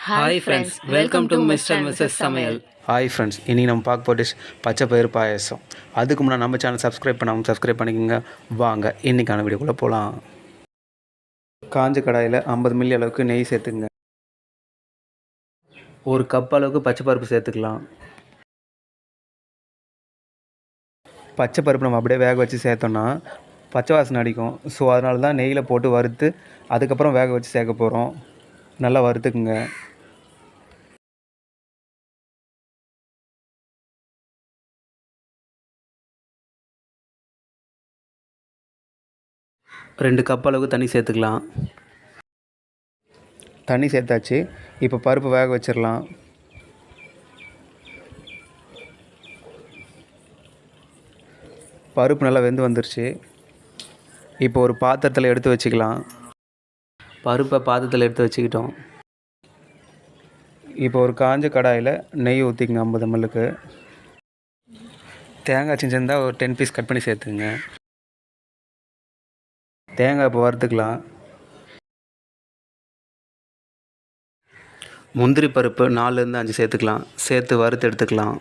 Hi friends, welcome to Mr&Mrs. சமையல். Hi friends, இன்றைக்கி நம்ம பார்க்க போட்டு பச்சை பயிறு பாயாசம். அதுக்கு முன்னாடி நம்ம சேனல் சப்ஸ்கிரைப் பண்ணிக்கோங்க. வாங்க இன்றைக்கான வீடியோக்குள்ளே போகலாம். காஞ்ச கடாயில் 50 மில்லி அளவுக்கு நெய் சேர்த்துக்குங்க. ஒரு கப் அளவுக்கு பச்சை பருப்பு சேர்த்துக்கலாம். பச்சை பருப்பு நம்ம அப்படியே வேக வச்சு சேர்த்தோன்னா பச்சை வாசனை அடிக்கும். ஸோ அதனால தான் நெய்யில் போட்டு வறுத்து அதுக்கப்புறம் வேக வச்சு சேர்க்க போகிறோம். நல்லா வறுத்துக்குங்க. ரெண்டு கப் அளவுக்கு தண்ணி சேர்த்துக்கலாம். தண்ணி சேர்த்தாச்சு. இப்போ பருப்பு வேக வச்சிடலாம். பருப்பு நல்லா வெந்து வந்துருச்சு. இப்போ ஒரு பாத்திரத்தில் எடுத்து வச்சுக்கலாம். பருப்பை பாத்திரத்தில் எடுத்து வச்சுக்கிட்டோம். இப்போ ஒரு காஞ்ச கடாயில் நெய் ஊற்றிக்கங்க. 50 ml. தேங்காய் செஞ்சிருந்தால் ஒரு 10 பீஸ் கட் பண்ணி சேர்த்துங்க. தேங்காய் இப்போ வறுத்துக்கலாம். முந்திரி பருப்பு 4லேருந்து 5 சேர்த்துக்கலாம். சேர்த்து வறுத்து எடுத்துக்கலாம்.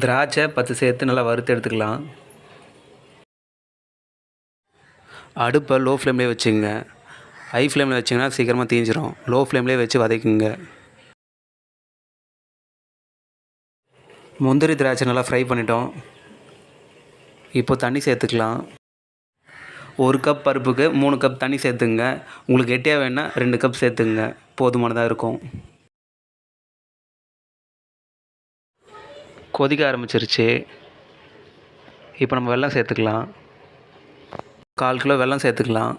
திராட்சை 10 சேர்த்து நல்லா வறுத்து எடுத்துக்கலாம். அடுப்பை லோ ஃப்ளேம்லேயே வச்சுங்க. ஹை ஃப்ளேமில் வச்சிங்கன்னா சீக்கிரமாக தீஞ்சிரும். லோ ஃப்ளேம்லேயே வச்சு வதக்குங்க. முந்திரி திராட்சை நல்லா ஃப்ரை பண்ணிட்டோம். இப்போ தண்ணி சேர்த்துக்கலாம். 1 கப் பருப்புக்கு 3 கப் தண்ணி சேர்த்துங்க. உங்களுக்கு கெட்டியாக வேணா 2 கப் சேர்த்துங்க. போதுமானதாக இருக்கும். கொதிக்க ஆரம்பிச்சிருச்சு. இப்போ நம்ம வெல்லம் சேர்த்துக்கலாம். 1/4 கிலோ வெல்லம் சேர்த்துக்கலாம்.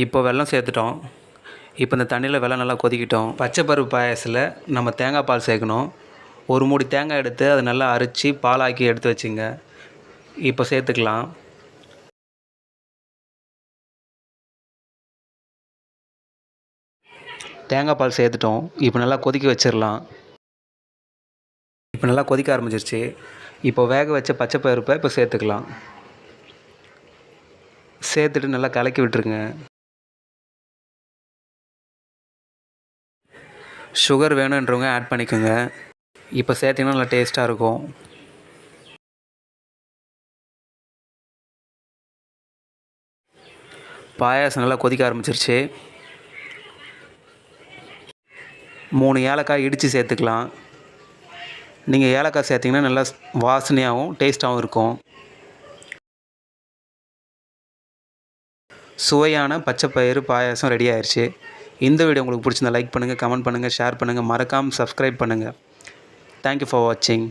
இப்போ வெல்லம் சேர்த்துட்டோம். இப்போ இந்த தண்ணியில் வெல்லம் நல்லா கொதிக்கிட்டோம். பச்சை பருப்பு பாயாசத்தில் நம்ம தேங்காய் பால் சேர்க்கணும். ஒரு மூடி தேங்காய் எடுத்து அதை நல்லா அரைச்சி பாலாக்கி எடுத்து வச்சுங்க. இப்போ சேர்த்துக்கலாம். தேங்காய் பால் சேர்த்துட்டோம். இப்போ நல்லா கொதிக்க வச்சிடலாம். இப்போ நல்லா கொதிக்க ஆரம்பிச்சிருச்சு. இப்போ வேக வச்ச பச்சை பருப்பை இப்போ சேர்த்துக்கலாம். சேர்த்துட்டு நல்லா கலக்கி விட்டுருங்க. சுகர் வேணுன்றவங்க ஆட் பண்ணிக்கோங்க. இப்போ சேர்த்திங்கன்னா நல்லா டேஸ்ட்டாக இருக்கும். பாயாசம் நல்லா கொதிக்க ஆரம்பிச்சிருச்சு. 3 ஏலக்காய் இடித்து சேர்த்துக்கலாம். நீங்கள் ஏலக்காய் சேர்த்திங்கன்னா நல்லா வாசனையாகவும் டேஸ்ட்டாகவும் இருக்கும். சுவையான பச்சை பயிறு பாயாசம் ரெடி ஆயிடுச்சு. இந்த வீடியோ உங்களுக்கு பிடிச்சிருந்தா லைக் பண்ணுங்கள், கமெண்ட் பண்ணுங்கள், ஷேர் பண்ணுங்கள். மறக்காமல் சப்ஸ்கிரைப் பண்ணுங்கள். தேங்க்யூ ஃபார் வாட்சிங்.